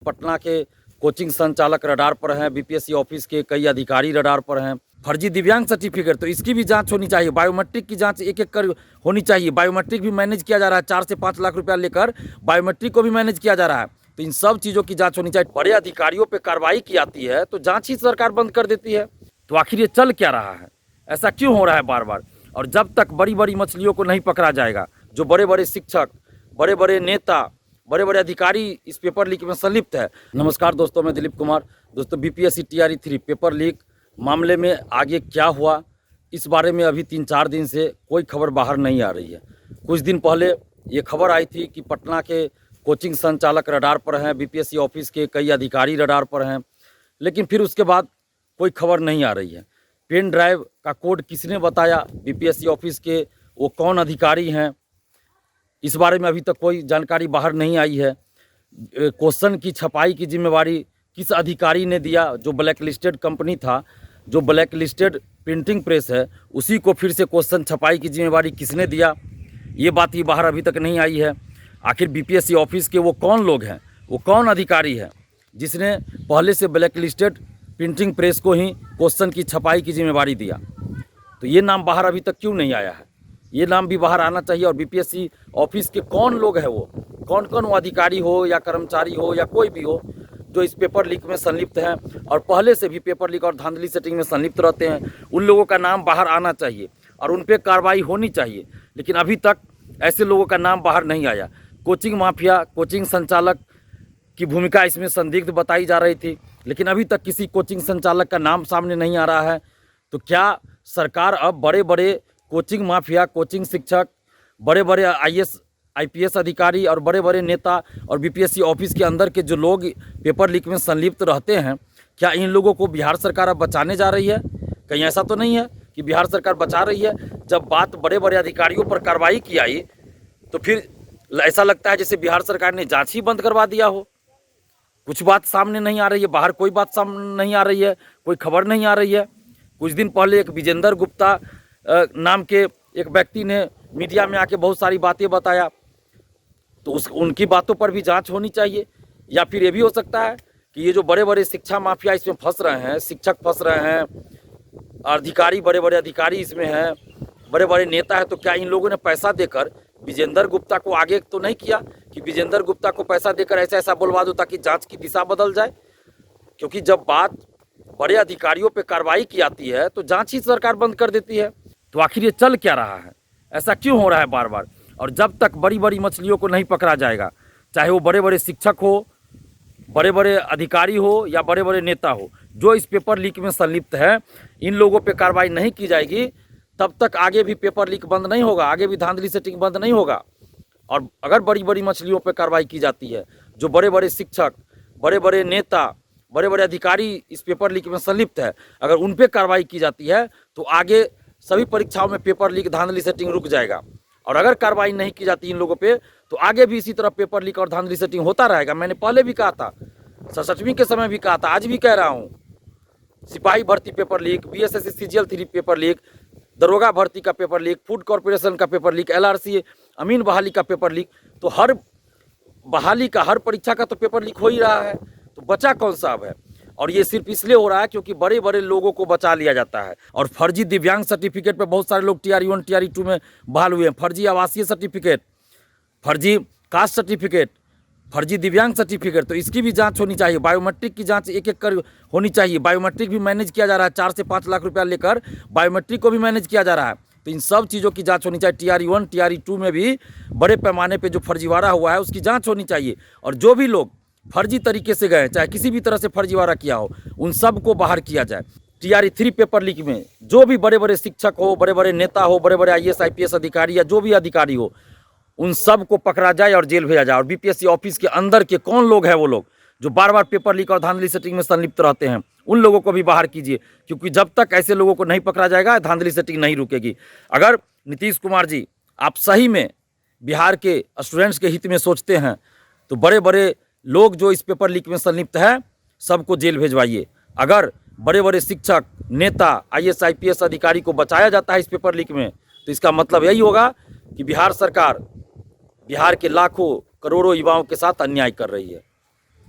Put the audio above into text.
पटना के कोचिंग संचालक रडार पर हैं, बीपीएससी ऑफिस के कई अधिकारी रडार पर हैं। फर्जी दिव्यांग सर्टिफिकेट, तो इसकी भी जांच होनी चाहिए। बायोमेट्रिक की जांच एक एक कर होनी चाहिए। बायोमेट्रिक भी मैनेज किया जा रहा है, 4 से 5 लाख रुपया लेकर बायोमेट्रिक को भी मैनेज किया जा रहा है। तो इन सब चीज़ों की जांच होनी चाहिए। बड़े अधिकारियों पर कार्रवाई की जाती है तो जाँच ही सरकार बंद कर देती है। तो आखिर ये चल क्या रहा है, ऐसा क्यों हो रहा है बार बार? और जब तक बड़ी बड़ी मछलियों को नहीं पकड़ा जाएगा, जो बड़े बड़े शिक्षक, बड़े बड़े नेता, बड़े बड़े अधिकारी इस पेपर लीक में संलिप्त है। नमस्कार दोस्तों, मैं दिलीप कुमार। दोस्तों, बीपीएससी टीआरई 3 पेपर लीक मामले में आगे क्या हुआ, इस बारे में अभी 3-4 दिन से कोई खबर बाहर नहीं आ रही है। कुछ दिन पहले ये खबर आई थी कि पटना के कोचिंग संचालक रडार पर हैं, बीपीएससी ऑफिस के कई अधिकारी रडार पर हैं, लेकिन फिर उसके बाद कोई खबर नहीं आ रही है। पेन ड्राइव का कोड किसने बताया, बीपीएससी ऑफिस के वो कौन अधिकारी हैं, इस बारे में अभी तक कोई जानकारी बाहर नहीं आई है। क्वेश्चन की छपाई की जिम्मेवारी किस अधिकारी ने दिया? जो ब्लैक लिस्टेड कंपनी था, जो ब्लैक लिस्टेड प्रिंटिंग प्रेस है, उसी को फिर से क्वेश्चन छपाई की जिम्मेवारी किसने दिया? ये बात ही बाहर अभी तक नहीं आई है। आखिर बीपीएससी ऑफिस के वो कौन लोग हैं, वो कौन अधिकारी है जिसने पहले से ब्लैक लिस्टेड प्रिंटिंग प्रेस को ही क्वेश्चन की छपाई की जिम्मेवारी दिया? तो ये नाम बाहर अभी तक क्यों नहीं आया है? ये नाम भी बाहर आना चाहिए। और बीपीएससी ऑफिस के कौन लोग हैं, वो कौन कौन वो अधिकारी हो या कर्मचारी हो या कोई भी हो जो इस पेपर लीक में संलिप्त हैं और पहले से भी पेपर लीक और धांधली सेटिंग में संलिप्त रहते हैं, उन लोगों का नाम बाहर आना चाहिए और उन पर कार्रवाई होनी चाहिए। लेकिन अभी तक ऐसे लोगों का नाम बाहर नहीं आया। कोचिंग माफिया, कोचिंग संचालक की भूमिका इसमें संदिग्ध बताई जा रही थी, लेकिन अभी तक किसी कोचिंग संचालक का नाम सामने नहीं आ रहा है। तो क्या सरकार अब बड़े बड़े कोचिंग माफिया, कोचिंग शिक्षक, बड़े बड़े आईएएस आईपीएस अधिकारी और बड़े बड़े नेता और बीपीएससी ऑफिस के अंदर के जो लोग पेपर लीक में संलिप्त रहते हैं, क्या इन लोगों को बिहार सरकार अब बचाने जा रही है? कहीं ऐसा तो नहीं है कि बिहार सरकार बचा रही है? जब बात बड़े बड़े अधिकारियों पर कार्रवाई की आई तो फिर ऐसा लगता है जैसे बिहार सरकार ने जाँच ही बंद करवा दिया हो। कुछ बात सामने नहीं आ रही है, बाहर कोई बात सामने नहीं आ रही है, कोई खबर नहीं आ रही है। कुछ दिन पहले एक विजेंद्र गुप्ता नाम के एक व्यक्ति ने मीडिया में आके बहुत सारी बातें बताया, तो उनकी बातों पर भी जांच होनी चाहिए। या फिर ये भी हो सकता है कि ये जो बड़े बड़े शिक्षा माफिया इसमें फंस रहे हैं, शिक्षक फंस रहे हैं, अधिकारी, बड़े बड़े अधिकारी इसमें हैं, बड़े बड़े नेता हैं, तो क्या इन लोगों ने पैसा देकर विजेंद्र गुप्ता को आगे तो नहीं किया कि विजेंद्र गुप्ता को पैसा देकर ऐसा ऐसा बुलवा दो ताकि जांच की दिशा बदल जाए? क्योंकि जब बात बड़े अधिकारियों पे कार्रवाई की जाती है तो जांच ही सरकार बंद कर देती है। तो आखिर ये चल क्या रहा है, ऐसा क्यों हो रहा है बार बार? और जब तक बड़ी बड़ी मछलियों को नहीं पकड़ा जाएगा, चाहे वो बड़े बड़े शिक्षक हो, बड़े बड़े अधिकारी हो या बड़े बड़े नेता हो, जो इस पेपर लीक में संलिप्त है, इन लोगों पे कार्रवाई नहीं की जाएगी, तब तक आगे भी पेपर लीक बंद नहीं होगा, आगे भी धांधली सेटिंग बंद नहीं होगा। और अगर बड़ी बड़ी मछलियों पर कार्रवाई की जाती है, जो बड़े बड़े शिक्षक, बड़े बड़े नेता, बड़े बड़े अधिकारी इस पेपर लीक में संलिप्त है, अगर उन पर कार्रवाई की जाती है तो आगे सभी परीक्षाओं में पेपर लीक, धांधली सेटिंग रुक जाएगा। और अगर कार्रवाई नहीं की जाती इन लोगों पे तो आगे भी इसी तरह पेपर लीक और धांधली सेटिंग होता रहेगा। मैंने पहले भी कहा था, 67वीं के समय भी कहा था, आज भी कह रहा हूँ। सिपाही भर्ती paper leak, BSSC CGL 3 paper leak, दरोगा भर्ती का पेपर लीक, फूड कॉर्पोरेशन का पेपर लीक, एलआरसी अमीन बहाली का पेपर लीक, तो हर बहाली का, हर परीक्षा का तो पेपर लीक हो ही रहा है। तो बचा कौन सा अब है? और ये सिर्फ इसलिए हो रहा है क्योंकि बड़े बड़े लोगों को बचा लिया जाता है। और फर्जी दिव्यांग सर्टिफिकेट पे बहुत सारे लोग टीआरई 1, टीआरई 2 में बहाल हुए हैं। फर्जी आवासीय सर्टिफिकेट, फर्जी कास्ट सर्टिफिकेट, फर्जी दिव्यांग सर्टिफिकेट, तो इसकी भी जांच होनी चाहिए। बायोमेट्रिक की जांच एक एक कर होनी चाहिए। बायोमेट्रिक भी मैनेज किया जा रहा है, 4 से 5 लाख रुपया लेकर बायोमेट्रिक को भी मैनेज किया जा रहा है। तो इन सब चीज़ों की जांच होनी चाहिए। टीआरई 1, टीआरई 2 में भी बड़े पैमाने पे जो फर्जीवाड़ा हुआ है उसकी जांच होनी चाहिए। और जो भी लोग फर्जी तरीके से गए, चाहे किसी भी तरह से फर्जीवाड़ा किया हो, उन सब को बाहर किया जाए। टीआरई 3 पेपर लीक में जो भी बड़े बड़े शिक्षक हो, बड़े बड़े नेता हो, बड़े बड़े आईएएस आईपीएस अधिकारी या जो भी अधिकारी हो, उन सब को पकड़ा जाए और जेल भेजा जाए। और बीपीएससी ऑफिस के अंदर के कौन लोग हैं, वो लोग जो बार बार पेपर लीक और धांधली सेटिंग में संलिप्त रहते हैं, उन लोगों को भी बाहर कीजिए। क्योंकि जब तक ऐसे लोगों को नहीं पकड़ा जाएगा, धांधली सेटिंग नहीं रुकेगी। अगर नीतीश कुमार जी आप सही में बिहार के स्टूडेंट्स के हित में सोचते हैं तो बड़े बड़े लोग जो इस पेपर लीक में संलिप्त है सबको जेल भेजवाइए। अगर बड़े बड़े शिक्षक, नेता, आईएएस आईपीएस अधिकारी को बचाया जाता है इस पेपर लीक में, तो इसका मतलब यही होगा कि बिहार सरकार बिहार के लाखों करोड़ों युवाओं के साथ अन्याय कर रही है।